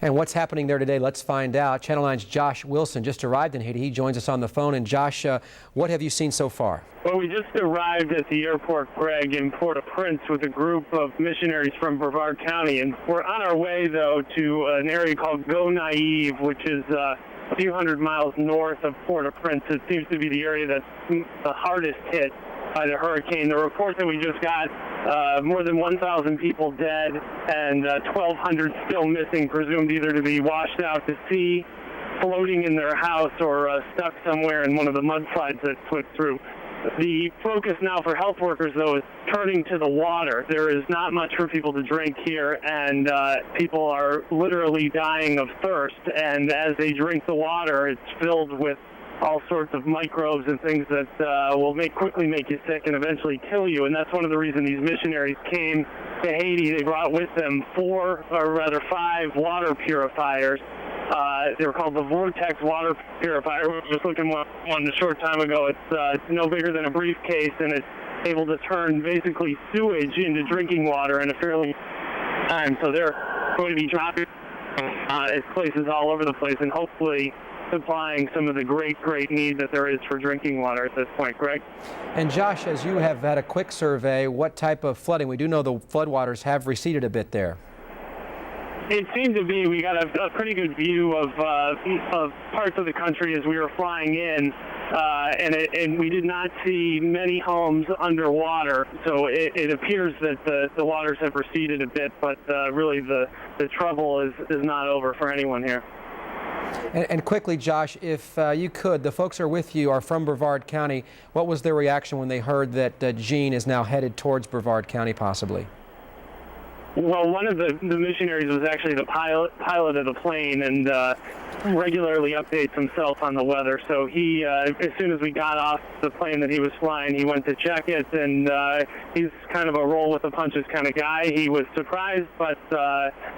And what's happening there today? Let's find out. Channel 9's Josh Wilson just arrived in Haiti. He joins us on the phone. And Josh, what have you seen so far? Well, we just arrived at the airport, Greg, in Port-au-Prince with a group of missionaries from Brevard County. And we're on our way, though, to an area called Go-Naive, which is a few hundred miles north of Port-au-Prince. It seems to be the area that's the hardest hit by the hurricane. The report that we just got, more than 1,000 people dead and 1,200 still missing, presumed either to be washed out to sea, floating in their house, or stuck somewhere in one of the mudslides that swept through. The focus now for health workers, though, is turning to the water. There is not much for people to drink here, and people are literally dying of thirst. And as they drink the water, it's filled with all sorts of microbes and things that will quickly make you sick and eventually kill you. And that's one of the reasons these missionaries came to Haiti. They brought with them 5 water purifiers. They were called the Vortex water purifier. We were just looking at one a short time ago. It's no bigger than a briefcase, and it's able to turn basically sewage into drinking water in a fairly time. So they're going to be dropping at places all over the place, and hopefully supplying some of the great need that there is for drinking water at this point. Greg? And Josh, as you have had a quick survey, what type of flooding? We do know the floodwaters have receded a bit there. It seemed to be. We got a pretty good view of parts of the country as we were flying in, and we did not see many homes underwater. So it appears that the waters have receded a bit, but really the trouble is not over for anyone here. And quickly, Josh, if you could, the folks who are with you are from Brevard County. What was their reaction when they heard that Jeanne is now headed towards Brevard County, possibly? Well, one of the missionaries was actually the pilot of the plane, and regularly updates himself on the weather. So he, as soon as we got off the plane that he was flying, he went to check it, and he's kind of a roll with the punches kind of guy. He was surprised, but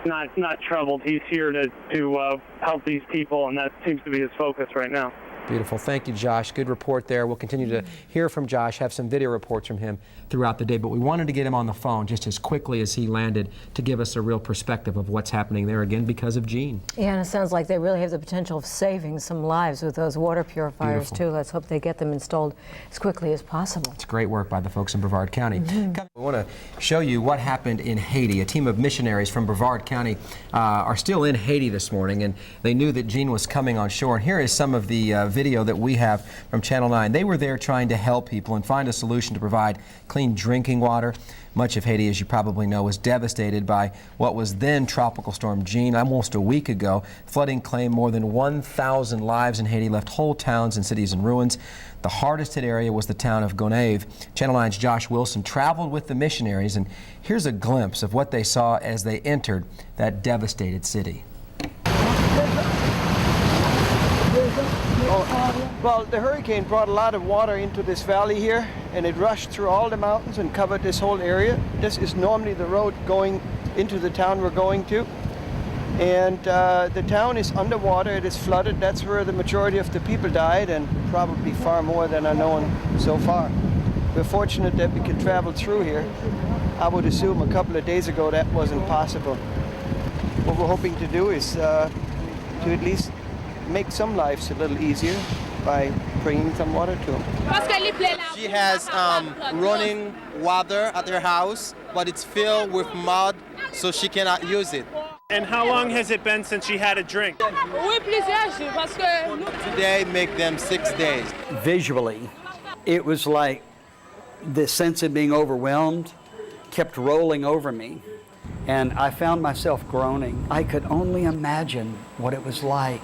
not troubled. He's here to help these people, and that seems to be his focus right now. Beautiful. Thank you, Josh. Good report there. We'll continue to hear from Josh, have some video reports from him throughout the day, but we wanted to get him on the phone just as quickly as he landed to give us a real perspective of what's happening there, again, because of Jeanne. Yeah, and it sounds like they really have the potential of saving some lives with those water purifiers, too. Let's hope they get them installed as quickly as possible. It's great work by the folks in Brevard County. We want to show you what happened in Haiti. A team of missionaries from Brevard County are still in Haiti this morning, and they knew that Jeanne was coming on shore. And here is some of the video that we have from Channel 9. They were there trying to help people and find a solution to provide clean drinking water. Much of Haiti, as you probably know, was devastated by what was then Tropical Storm Jeanne almost a week ago. Flooding claimed more than 1,000 lives in Haiti, left whole towns and cities in ruins. The hardest hit area was the town of Go-Naive. Channel 9's Josh Wilson traveled with the missionaries, and here's a glimpse of what they saw as they entered that devastated city. Well, the hurricane brought a lot of water into this valley here, and it rushed through all the mountains and covered this whole area. This is normally the road going into the town we're going to. And the town is underwater, it is flooded. That's where the majority of the people died, and probably far more than are known so far. We're fortunate that we can travel through here. I would assume a couple of days ago that wasn't possible. What we're hoping to do is to at least make some lives a little easier by bringing some water to them. She has running water at her house, but it's filled with mud, so she cannot use it. And how long has it been since she had a drink? Today make them 6 days. Visually, it was like the sense of being overwhelmed kept rolling over me, and I found myself groaning. I could only imagine what it was like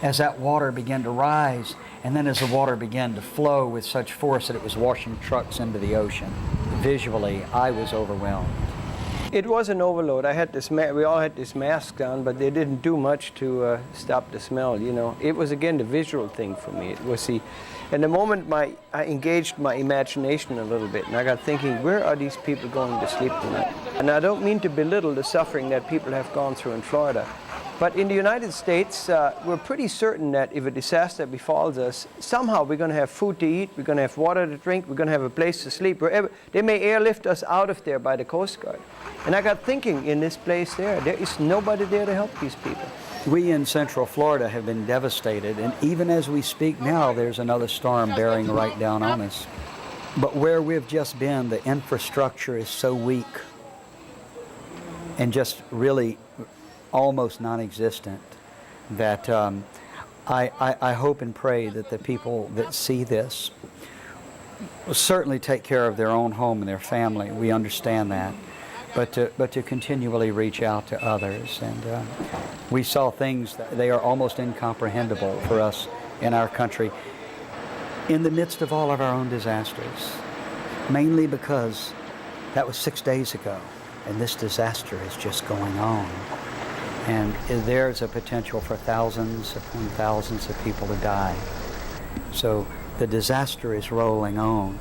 as that water began to rise, and then as the water began to flow with such force that it was washing trucks into the ocean. Visually, I was overwhelmed. It was an overload. We all had this mask on, but they didn't do much to stop the smell, you know. It was, again, the visual thing for me. It was and the moment I engaged my imagination a little bit, and I got thinking, where are these people going to sleep tonight? And I don't mean to belittle the suffering that people have gone through in Florida, But in the United States, we're pretty certain that if a disaster befalls us, somehow we're going to have food to eat, we're going to have water to drink, we're going to have a place to sleep. Wherever they may airlift us out of there by the Coast Guard. And I got thinking, in this place there is nobody there to help these people. We in Central Florida have been devastated, and even as we speak now, there's another storm bearing right down on us. But where we've just been, the infrastructure is so weak and just really almost non-existent that I hope and pray that the people that see this will certainly take care of their own home and their family. We understand that. But to continually reach out to others. And we saw things that they are almost incomprehensible for us in our country in the midst of all of our own disasters, mainly because that was 6 days ago, and this disaster is just going on. And there's a potential for thousands upon thousands of people to die. So the disaster is rolling on.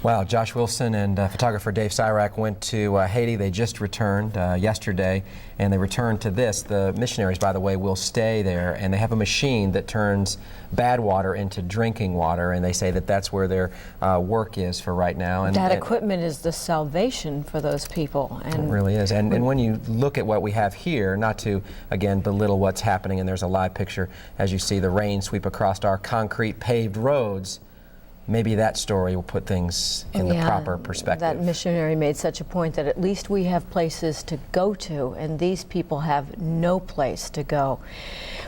Wow, Josh Wilson and photographer Dave Cyrak went to Haiti. They just returned yesterday, and they returned to this. The missionaries, by the way, will stay there, and they have a machine that turns bad water into drinking water, and they say that that's where their work is for right now. And that equipment is the salvation for those people. And it really is. And when you look at what we have here, not to, again, belittle what's happening, and there's a live picture, as you see the rain sweep across our concrete paved roads, maybe that story will put things in the proper perspective. That missionary made such a point that at least we have places to go to, and these people have no place to go.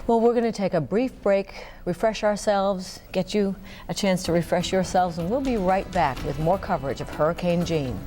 Well, we're going to take a brief break, refresh ourselves, get you a chance to refresh yourselves, and we'll be right back with more coverage of Hurricane Jeanne.